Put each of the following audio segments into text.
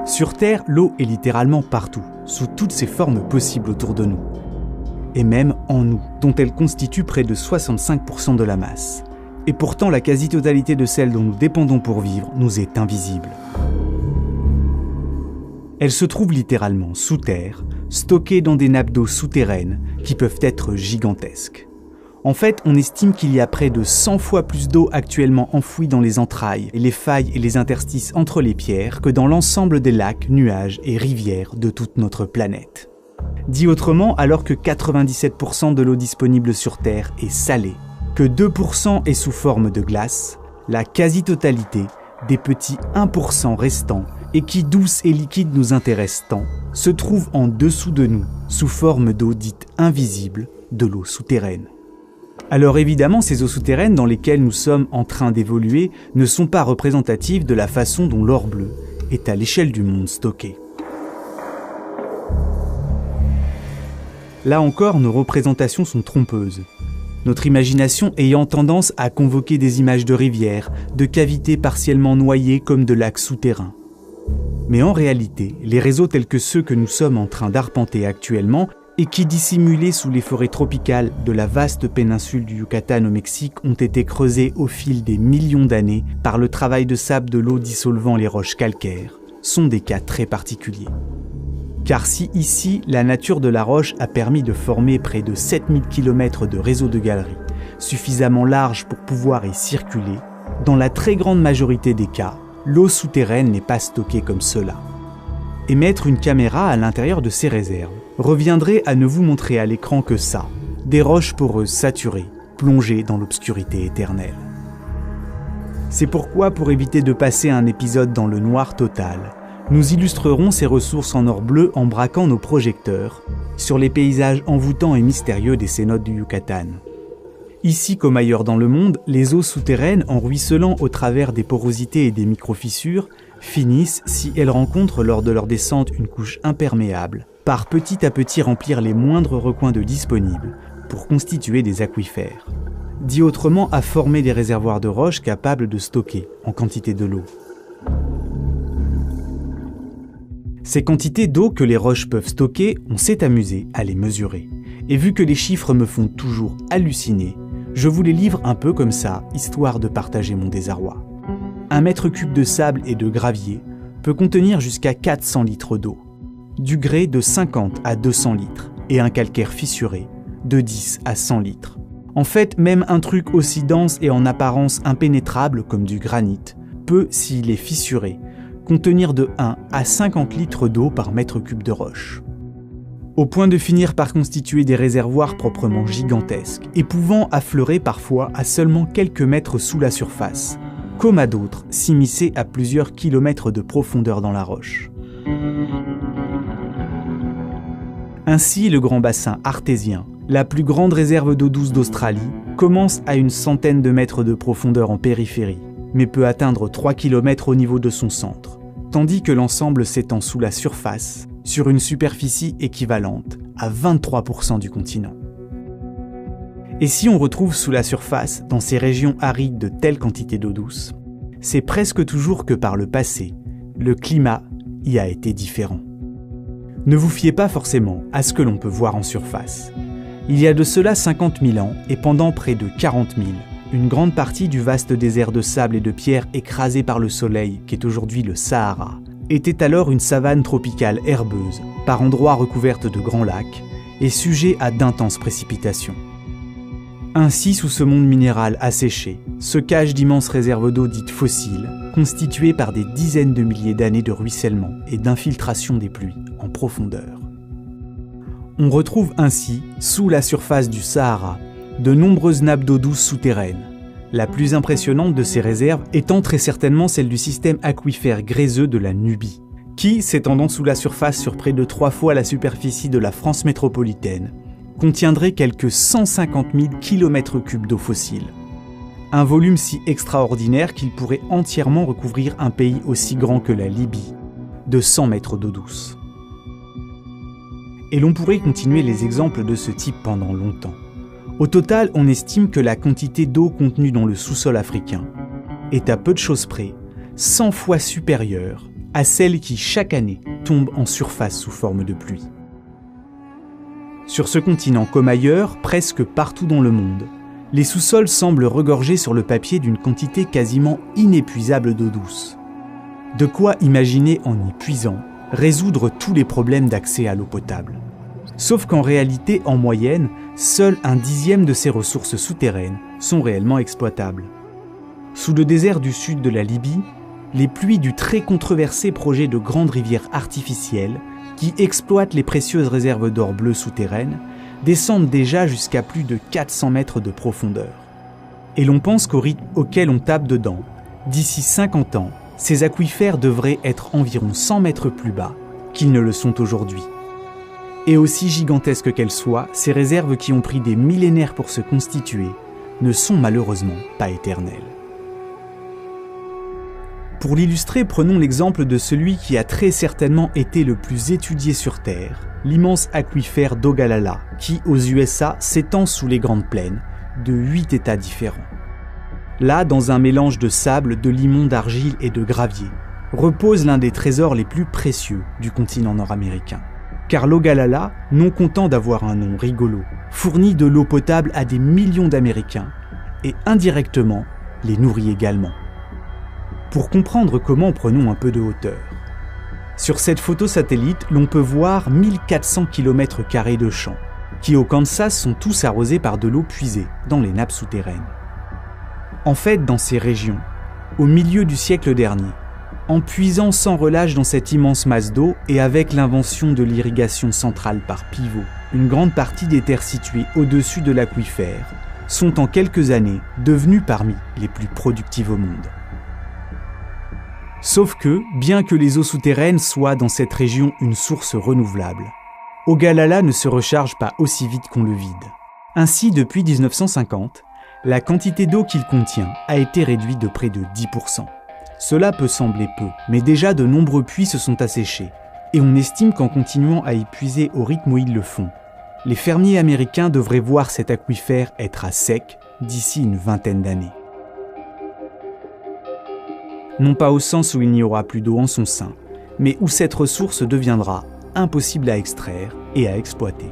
Sur Terre, l'eau est littéralement partout, sous toutes ses formes possibles autour de nous. Et même en nous, dont elle constitue près de 65% de la masse. Et pourtant, la quasi-totalité de celle dont nous dépendons pour vivre nous est invisible. Elle se trouve littéralement sous terre, stockée dans des nappes d'eau souterraines qui peuvent être gigantesques. En fait, on estime qu'il y a près de 100 fois plus d'eau actuellement enfouie dans les entrailles, les failles et les interstices entre les pierres que dans l'ensemble des lacs, nuages et rivières de toute notre planète. Dit autrement, alors que 97% de l'eau disponible sur Terre est salée, que 2% est sous forme de glace, la quasi-totalité des petits 1% restants, et qui douce et liquide nous intéresse tant, se trouve en dessous de nous, sous forme d'eau dite invisible, de l'eau souterraine. Alors évidemment, ces eaux souterraines dans lesquelles nous sommes en train d'évoluer ne sont pas représentatives de la façon dont l'or bleu est à l'échelle du monde stocké. Là encore, nos représentations sont trompeuses. Notre imagination ayant tendance à convoquer des images de rivières, de cavités partiellement noyées comme de lacs souterrains. Mais en réalité, les réseaux tels que ceux que nous sommes en train d'arpenter actuellement et qui, dissimulés sous les forêts tropicales de la vaste péninsule du Yucatan au Mexique, ont été creusés au fil des millions d'années par le travail de sable de l'eau dissolvant les roches calcaires, sont des cas très particuliers. Car si ici, la nature de la roche a permis de former près de 7000 km de réseau de galeries, suffisamment large pour pouvoir y circuler, dans la très grande majorité des cas, l'eau souterraine n'est pas stockée comme cela. Et mettre une caméra à l'intérieur de ces réserves reviendrait à ne vous montrer à l'écran que ça, des roches poreuses saturées, plongées dans l'obscurité éternelle. C'est pourquoi, pour éviter de passer un épisode dans le noir total, nous illustrerons ces ressources en or bleu en braquant nos projecteurs sur les paysages envoûtants et mystérieux des cénotes du Yucatan. Ici comme ailleurs dans le monde, les eaux souterraines, en ruisselant au travers des porosités et des micro-fissures, finissent, si elles rencontrent lors de leur descente une couche imperméable, par petit à petit remplir les moindres recoins d'eau disponibles pour constituer des aquifères. Dit autrement, à former des réservoirs de roches capables de stocker en quantité de l'eau. Ces quantités d'eau que les roches peuvent stocker, on s'est amusé à les mesurer. Et vu que les chiffres me font toujours halluciner, je vous les livre un peu comme ça, histoire de partager mon désarroi. 1 mètre cube de sable et de gravier peut contenir jusqu'à 400 litres d'eau, du grès de 50 à 200 litres et un calcaire fissuré de 10 à 100 litres. En fait, même un truc aussi dense et en apparence impénétrable comme du granit peut, s'il est fissuré, contenir de 1 à 50 litres d'eau par mètre cube de roche. Au point de finir par constituer des réservoirs proprement gigantesques et pouvant affleurer parfois à seulement quelques mètres sous la surface, comme à d'autres s'immiscer à plusieurs kilomètres de profondeur dans la roche. Ainsi, le grand bassin artésien, la plus grande réserve d'eau douce d'Australie, commence à une centaine de mètres de profondeur en périphérie, mais peut atteindre 3 km au niveau de son centre, tandis que l'ensemble s'étend sous la surface, sur une superficie équivalente à 23% du continent. Et si on retrouve sous la surface, dans ces régions arides de telles quantités d'eau douce, c'est presque toujours que par le passé, le climat y a été différent. Ne vous fiez pas forcément à ce que l'on peut voir en surface. Il y a de cela 50 000 ans et pendant près de 40 000, une grande partie du vaste désert de sable et de pierres écrasé par le soleil, qui est aujourd'hui le Sahara, était alors une savane tropicale herbeuse, par endroits recouverte de grands lacs, et sujet à d'intenses précipitations. Ainsi, sous ce monde minéral asséché, se cachent d'immenses réserves d'eau dites fossiles, constituées par des dizaines de milliers d'années de ruissellement et d'infiltration des pluies en profondeur. On retrouve ainsi, sous la surface du Sahara, de nombreuses nappes d'eau douce souterraines, la plus impressionnante de ces réserves étant très certainement celle du système aquifère gréseux de la Nubie, qui, s'étendant sous la surface sur près de 3 fois la superficie de la France métropolitaine, contiendrait quelques 150 000 km3 d'eau fossile. Un volume si extraordinaire qu'il pourrait entièrement recouvrir un pays aussi grand que la Libye, de 100 mètres d'eau douce. Et l'on pourrait continuer les exemples de ce type pendant longtemps. Au total, on estime que la quantité d'eau contenue dans le sous-sol africain est à peu de choses près 100 fois supérieure à celle qui, chaque année, tombe en surface sous forme de pluie. Sur ce continent comme ailleurs, presque partout dans le monde, les sous-sols semblent regorger sur le papier d'une quantité quasiment inépuisable d'eau douce. De quoi imaginer, en y puisant, résoudre tous les problèmes d'accès à l'eau potable. Sauf qu'en réalité, en moyenne, seul 1/10 de ces ressources souterraines sont réellement exploitables. Sous le désert du sud de la Libye, les pluies du très controversé projet de grandes rivières artificielles qui exploitent les précieuses réserves d'or bleu souterraines descendent déjà jusqu'à plus de 400 mètres de profondeur. Et l'on pense qu'au rythme auquel on tape dedans, d'ici 50 ans, ces aquifères devraient être environ 100 mètres plus bas qu'ils ne le sont aujourd'hui. Et aussi gigantesques qu'elles soient, ces réserves qui ont pris des millénaires pour se constituer ne sont malheureusement pas éternelles. Pour l'illustrer, prenons l'exemple de celui qui a très certainement été le plus étudié sur Terre, l'immense aquifère d'Ogallala, qui, aux USA, s'étend sous les Grandes Plaines, de 8 États différents. Là, dans un mélange de sable, de limon, d'argile et de gravier, repose l'un des trésors les plus précieux du continent nord-américain. Car l'Ogallala, non content d'avoir un nom rigolo, fournit de l'eau potable à des millions d'Américains et indirectement les nourrit également. Pour comprendre comment, prenons un peu de hauteur. Sur cette photo satellite, l'on peut voir 1400 km² de champs, qui au Kansas sont tous arrosés par de l'eau puisée dans les nappes souterraines. En fait, dans ces régions, au milieu du siècle dernier, en puisant sans relâche dans cette immense masse d'eau et avec l'invention de l'irrigation centrale par pivot, une grande partie des terres situées au-dessus de l'aquifère sont en quelques années devenues parmi les plus productives au monde. Sauf que, bien que les eaux souterraines soient dans cette région une source renouvelable, Ogallala ne se recharge pas aussi vite qu'on le vide. Ainsi, depuis 1950, la quantité d'eau qu'il contient a été réduite de près de 10%. Cela peut sembler peu, mais déjà de nombreux puits se sont asséchés, et on estime qu'en continuant à y puiser au rythme où ils le font, les fermiers américains devraient voir cet aquifère être à sec d'ici une vingtaine d'années. Non pas au sens où il n'y aura plus d'eau en son sein, mais où cette ressource deviendra impossible à extraire et à exploiter.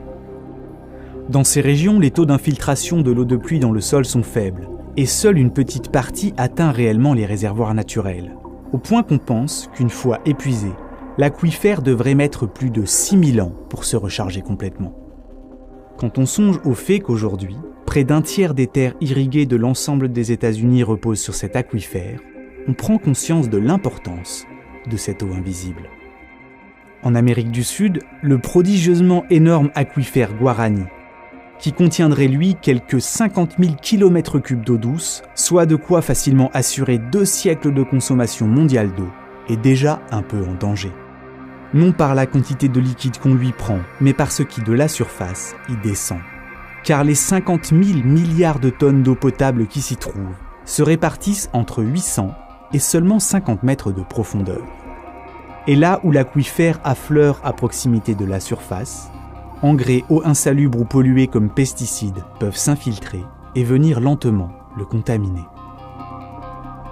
Dans ces régions, les taux d'infiltration de l'eau de pluie dans le sol sont faibles, et seule une petite partie atteint réellement les réservoirs naturels, au point qu'on pense qu'une fois épuisé, l'aquifère devrait mettre plus de 6000 ans pour se recharger complètement. Quand on songe au fait qu'aujourd'hui, près d'un tiers des terres irriguées de l'ensemble des États-Unis reposent sur cet aquifère, on prend conscience de l'importance de cette eau invisible. En Amérique du Sud, le prodigieusement énorme aquifère Guarani, qui contiendrait lui quelques 50 000 km³ d'eau douce, soit de quoi facilement assurer 2 siècles de consommation mondiale d'eau, est déjà un peu en danger. Non par la quantité de liquide qu'on lui prend, mais par ce qui de la surface y descend. Car les 50 000 milliards de tonnes d'eau potable qui s'y trouvent se répartissent entre 800 et seulement 50 mètres de profondeur. Et là où l'aquifère affleure à proximité de la surface, engrais, eau insalubre ou pollués comme pesticides peuvent s'infiltrer et venir lentement le contaminer.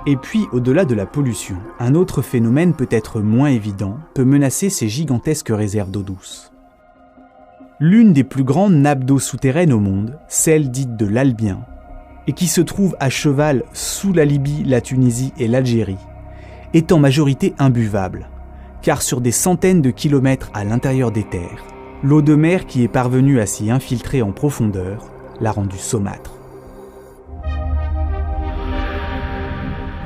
Et puis, au-delà de la pollution, un autre phénomène peut-être moins évident peut menacer ces gigantesques réserves d'eau douce. L'une des plus grandes nappes d'eau souterraines au monde, celle dite de l'Albien, et qui se trouve à cheval sous la Libye, la Tunisie et l'Algérie, est en majorité imbuvable, car sur des centaines de kilomètres à l'intérieur des terres, l'eau de mer qui est parvenue à s'y infiltrer en profondeur l'a rendue saumâtre.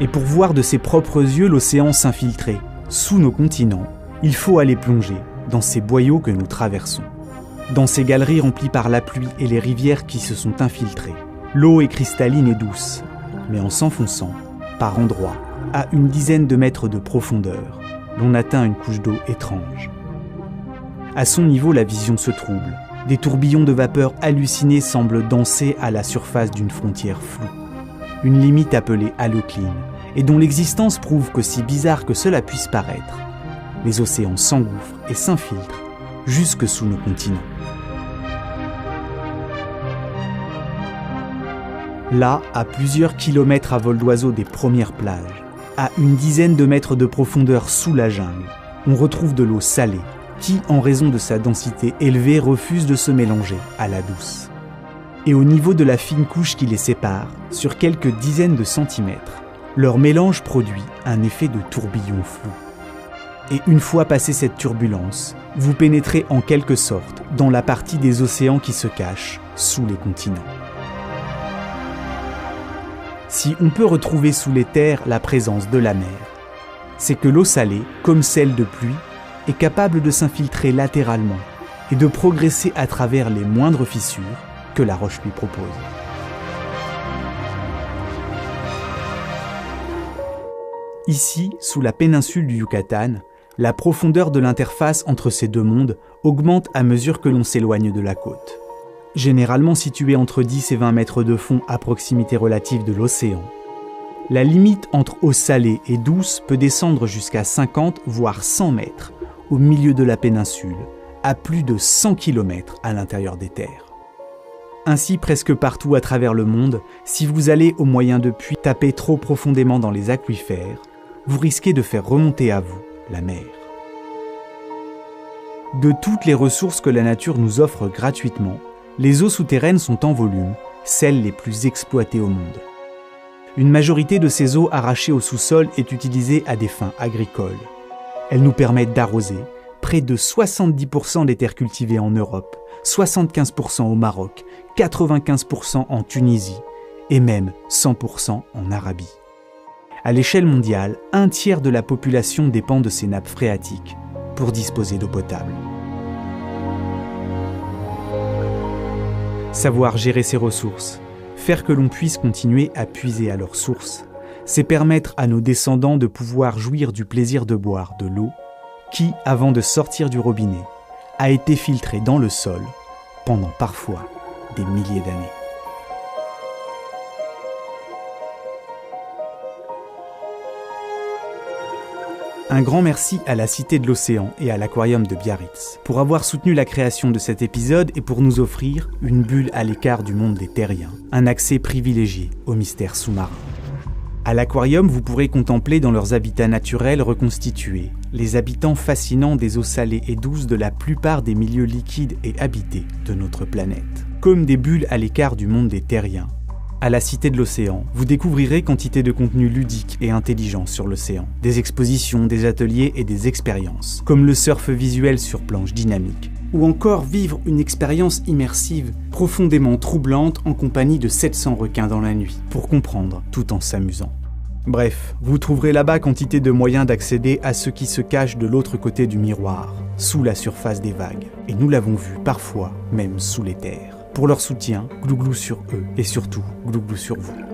Et pour voir de ses propres yeux l'océan s'infiltrer sous nos continents, il faut aller plonger dans ces boyaux que nous traversons. Dans ces galeries remplies par la pluie et les rivières qui se sont infiltrées, l'eau est cristalline et douce, mais en s'enfonçant, par endroits, à une dizaine de mètres de profondeur, l'on atteint une couche d'eau étrange. À son niveau, la vision se trouble. Des tourbillons de vapeur hallucinés semblent danser à la surface d'une frontière floue. Une limite appelée halocline, et dont l'existence prouve qu'aussi bizarre que cela puisse paraître, les océans s'engouffrent et s'infiltrent jusque sous nos continents. Là, à plusieurs kilomètres à vol d'oiseau des premières plages, à une dizaine de mètres de profondeur sous la jungle, on retrouve de l'eau salée qui, en raison de sa densité élevée, refuse de se mélanger à la douce. Et au niveau de la fine couche qui les sépare, sur quelques dizaines de centimètres, leur mélange produit un effet de tourbillon flou. Et une fois passée cette turbulence, vous pénétrez en quelque sorte dans la partie des océans qui se cache sous les continents. Si on peut retrouver sous les terres la présence de la mer, c'est que l'eau salée, comme celle de pluie, est capable de s'infiltrer latéralement et de progresser à travers les moindres fissures que la roche lui propose. Ici, sous la péninsule du Yucatan, la profondeur de l'interface entre ces deux mondes augmente à mesure que l'on s'éloigne de la côte. Généralement située entre 10 et 20 mètres de fond à proximité relative de l'océan, la limite entre eau salée et douce peut descendre jusqu'à 50 voire 100 mètres au milieu de la péninsule, à plus de 100 km à l'intérieur des terres. Ainsi, presque partout à travers le monde, si vous allez au moyen de puits taper trop profondément dans les aquifères, vous risquez de faire remonter à vous la mer. De toutes les ressources que la nature nous offre gratuitement, les eaux souterraines sont en volume celles les plus exploitées au monde. Une majorité de ces eaux arrachées au sous-sol est utilisée à des fins agricoles. Elles nous permettent d'arroser près de 70% des terres cultivées en Europe, 75% au Maroc, 95% en Tunisie et même 100% en Arabie. À l'échelle mondiale, un tiers de la population dépend de ces nappes phréatiques pour disposer d'eau potable. Savoir gérer ces ressources, faire que l'on puisse continuer à puiser à leurs sources, c'est permettre à nos descendants de pouvoir jouir du plaisir de boire de l'eau qui, avant de sortir du robinet, a été filtrée dans le sol pendant parfois des milliers d'années. Un grand merci à la Cité de l'Océan et à l'Aquarium de Biarritz pour avoir soutenu la création de cet épisode et pour nous offrir une bulle à l'écart du monde des terriens, un accès privilégié aux mystères sous-marins. À l'Aquarium, vous pourrez contempler dans leurs habitats naturels reconstitués les habitants fascinants des eaux salées et douces de la plupart des milieux liquides et habités de notre planète. Comme des bulles à l'écart du monde des terriens, à la Cité de l'Océan, vous découvrirez quantité de contenus ludiques et intelligents sur l'océan, des expositions, des ateliers et des expériences, comme le surf visuel sur planche dynamique, ou encore vivre une expérience immersive profondément troublante en compagnie de 700 requins dans la nuit, pour comprendre tout en s'amusant. Bref, vous trouverez là-bas quantité de moyens d'accéder à ce qui se cache de l'autre côté du miroir, sous la surface des vagues, et nous l'avons vu parfois même sous les terres. Pour leur soutien, glouglou sur eux et surtout glouglou sur vous.